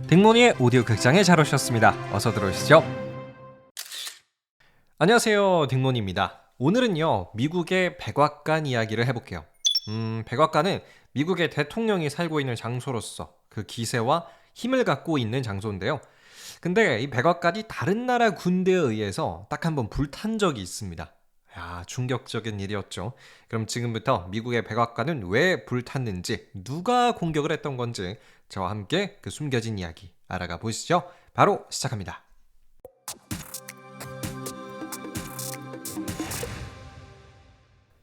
딩모니의 오디오 극장에 잘 오셨습니다. 어서 들어오시죠. 안녕하세요, 딩모니입니다. 오늘은요, 미국의 백악관 이야기를 해볼게요. 백악관은 미국의 대통령이 살고 있는 장소로서 그 기세와 힘을 갖고 있는 장소인데요. 근데 이 백악관이 다른 나라 군대에 의해서 딱 한번 불탄 적이 있습니다. 야, 충격적인 일이었죠. 그럼 지금부터 미국의 백악관은 왜 불탔는지, 누가 공격을 했던 건지 저와 함께 그 숨겨진 이야기 알아가 보시죠. 바로 시작합니다.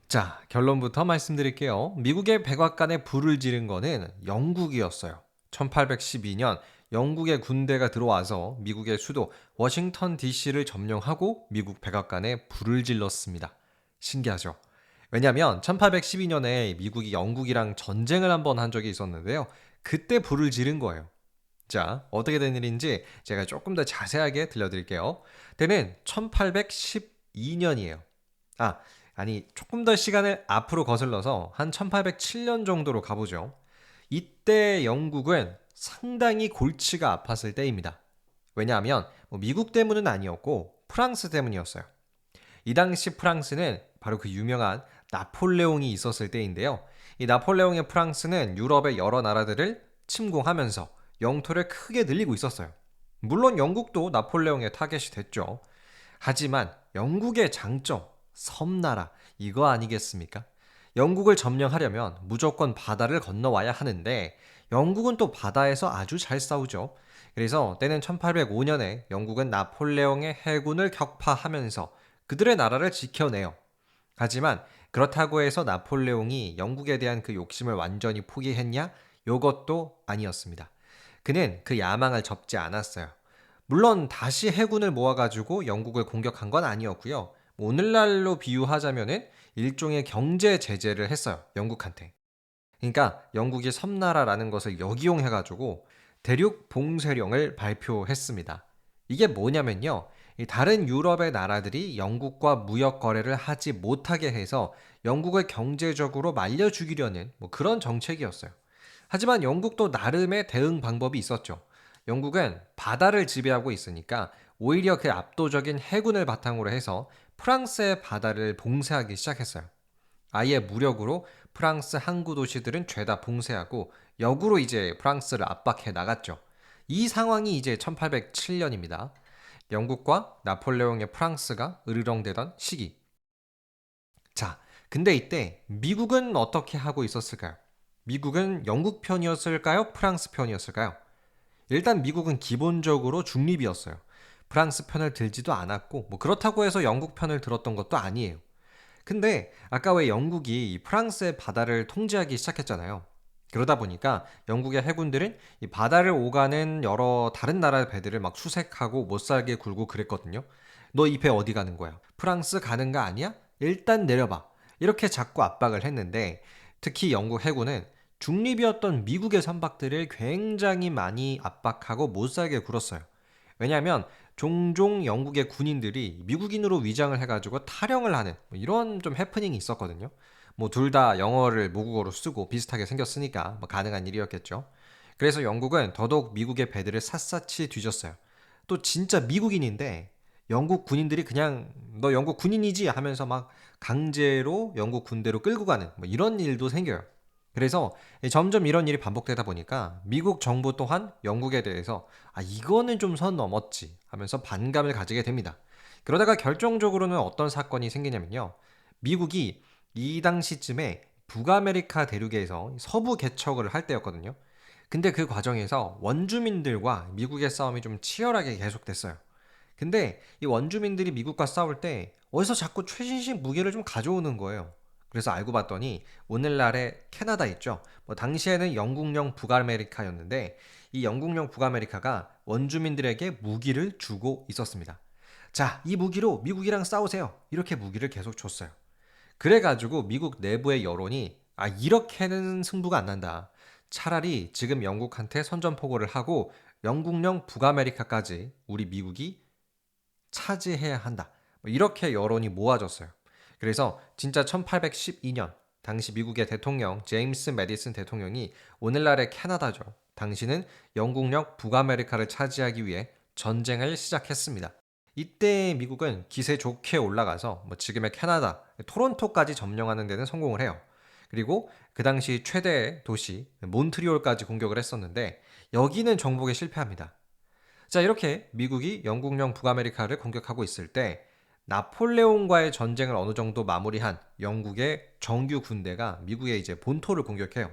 자, 결론부터 말씀드릴게요. 미국의 백악관에 불을 지른 거는 영국이었어요. 1812년 영국의 군대가 들어와서 미국의 수도 워싱턴 DC를 점령하고 미국 백악관에 불을 질렀습니다. 신기하죠? 왜냐하면 1812년에 미국이 영국이랑 전쟁을 한번 한 적이 있었는데요. 그때 불을 지른 거예요. 자, 어떻게 된 일인지 제가 조금 더 자세하게 들려드릴게요. 때는 1812년이에요. 아니, 조금 더 시간을 앞으로 거슬러서 한 1807년 정도로 가보죠. 이때 영국은 상당히 골치가 아팠을 때입니다. 왜냐하면 미국 때문은 아니었고 프랑스 때문이었어요. 이 당시 프랑스는 바로 그 유명한 나폴레옹이 있었을 때인데요. 이 나폴레옹의 프랑스는 유럽의 여러 나라들을 침공하면서 영토를 크게 늘리고 있었어요. 물론 영국도 나폴레옹의 타겟이 됐죠. 하지만 영국의 장점, 섬나라, 이거 아니겠습니까? 영국을 점령하려면 무조건 바다를 건너와야 하는데 영국은 또 바다에서 아주 잘 싸우죠. 그래서 때는 1805년에 영국은 나폴레옹의 해군을 격파하면서 그들의 나라를 지켜내요. 하지만 그렇다고 해서 나폴레옹이 영국에 대한 그 욕심을 완전히 포기했냐? 이것도 아니었습니다. 그는 그 야망을 접지 않았어요. 물론 다시 해군을 모아가지고 영국을 공격한 건 아니었고요. 오늘날로 비유하자면은 일종의 경제 제재를 했어요. 영국한테. 그러니까 영국이 섬나라라는 것을 역이용해가지고 대륙 봉쇄령을 발표했습니다. 이게 뭐냐면요. 이 다른 유럽의 나라들이 영국과 무역 거래를 하지 못하게 해서 영국을 경제적으로 말려 죽이려는 그런 정책이었어요. 하지만 영국도 나름의 대응 방법이 있었죠. 영국은 바다를 지배하고 있으니까 오히려 그 압도적인 해군을 바탕으로 해서 프랑스의 바다를 봉쇄하기 시작했어요. 아예 무력으로 프랑스 항구 도시들은 죄다 봉쇄하고 역으로 이제 프랑스를 압박해 나갔죠. 이 상황이 이제 1807년입니다. 영국과 나폴레옹의 프랑스가 으르렁대던 시기. 자, 근데 이때 미국은 어떻게 하고 있었을까요? 미국은 영국 편이었을까요? 프랑스 편이었을까요? 일단 미국은 기본적으로 중립이었어요. 프랑스 편을 들지도 않았고, 그렇다고 해서 영국 편을 들었던 것도 아니에요. 근데 아까 왜 영국이 프랑스의 바다를 통제하기 시작했잖아요. 그러다 보니까 영국의 해군들은 이 바다를 오가는 여러 다른 나라 배들을 막 수색하고 못살게 굴고 그랬거든요. 너 이 배 어디 가는 거야? 프랑스 가는 거 아니야? 일단 내려봐. 이렇게 자꾸 압박을 했는데 특히 영국 해군은 중립이었던 미국의 선박들을 굉장히 많이 압박하고 못살게 굴었어요. 왜냐하면 종종 영국의 군인들이 미국인으로 위장을 해가지고 탈영을 하는 이런 좀 해프닝이 있었거든요. 둘 다 영어를 모국어로 쓰고 비슷하게 생겼으니까 가능한 일이었겠죠. 그래서 영국은 더더욱 미국의 배들을 샅샅이 뒤졌어요. 또 진짜 미국인인데 영국 군인들이 그냥 너 영국 군인이지 하면서 막 강제로 영국 군대로 끌고 가는 이런 일도 생겨요. 그래서 점점 이런 일이 반복되다 보니까 미국 정부 또한 영국에 대해서 이거는 좀 선 넘었지 하면서 반감을 가지게 됩니다. 그러다가 결정적으로는 어떤 사건이 생기냐면요. 미국이 이 당시쯤에 북아메리카 대륙에서 서부 개척을 할 때였거든요. 근데 그 과정에서 원주민들과 미국의 싸움이 좀 치열하게 계속됐어요. 근데 이 원주민들이 미국과 싸울 때 어디서 자꾸 최신식 무기를 좀 가져오는 거예요. 그래서 알고 봤더니 오늘날의 캐나다 있죠. 당시에는 영국령 북아메리카였는데 이 영국령 북아메리카가 원주민들에게 무기를 주고 있었습니다. 자, 이 무기로 미국이랑 싸우세요. 이렇게 무기를 계속 줬어요. 그래가지고 미국 내부의 여론이 이렇게는 승부가 안 난다. 차라리 지금 영국한테 선전포고를 하고 영국령 북아메리카까지 우리 미국이 차지해야 한다. 이렇게 여론이 모아졌어요. 그래서 진짜 1812년 당시 미국의 대통령 제임스 메디슨 대통령이 오늘날의 캐나다죠. 당시는 영국령 북아메리카를 차지하기 위해 전쟁을 시작했습니다. 이때 미국은 기세 좋게 올라가서 지금의 캐나다, 토론토까지 점령하는 데는 성공을 해요. 그리고 그 당시 최대의 도시 몬트리올까지 공격을 했었는데 여기는 정복에 실패합니다. 자, 이렇게 미국이 영국령 북아메리카를 공격하고 있을 때 나폴레옹과의 전쟁을 어느 정도 마무리한 영국의 정규 군대가 미국의 이제 본토를 공격해요.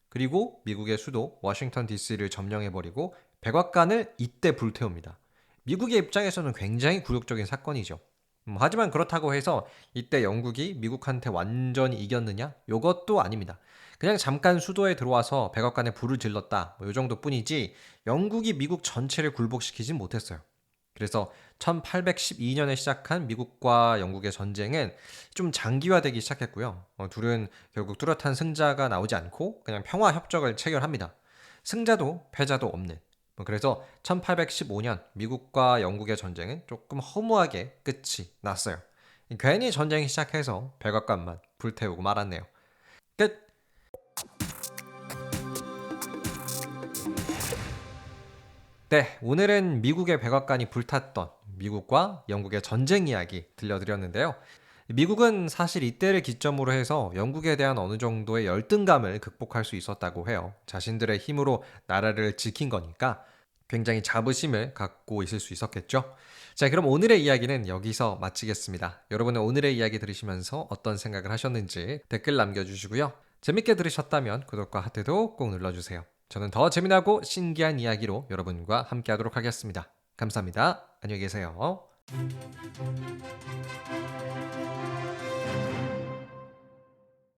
그리고 미국의 수도 워싱턴 DC를 점령해버리고 백악관을 이때 불태웁니다. 미국의 입장에서는 굉장히 굴욕적인 사건이죠. 하지만 그렇다고 해서 이때 영국이 미국한테 완전히 이겼느냐? 이것도 아닙니다. 그냥 잠깐 수도에 들어와서 백악관에 불을 질렀다. 이 정도뿐이지 영국이 미국 전체를 굴복시키진 못했어요. 그래서 1812년에 시작한 미국과 영국의 전쟁은 좀 장기화되기 시작했고요. 둘은 결국 뚜렷한 승자가 나오지 않고 그냥 평화 협정을 체결합니다. 승자도 패자도 없는. 그래서 1815년 미국과 영국의 전쟁은 조금 허무하게 끝이 났어요. 괜히 전쟁이 시작해서 백악관만 불태우고 말았네요. 끝! 네, 오늘은 미국의 백악관이 불탔던 미국과 영국의 전쟁 이야기 들려드렸는데요. 미국은 사실 이때를 기점으로 해서 영국에 대한 어느 정도의 열등감을 극복할 수 있었다고 해요. 자신들의 힘으로 나라를 지킨 거니까 굉장히 자부심을 갖고 있을 수 있었겠죠. 자, 그럼 오늘의 이야기는 여기서 마치겠습니다. 여러분은 오늘의 이야기 들으시면서 어떤 생각을 하셨는지 댓글 남겨주시고요. 재밌게 들으셨다면 구독과 하트도 꼭 눌러주세요. 저는 더 재미나고 신기한 이야기로 여러분과 함께 하도록 하겠습니다. 감사합니다. 안녕히 계세요.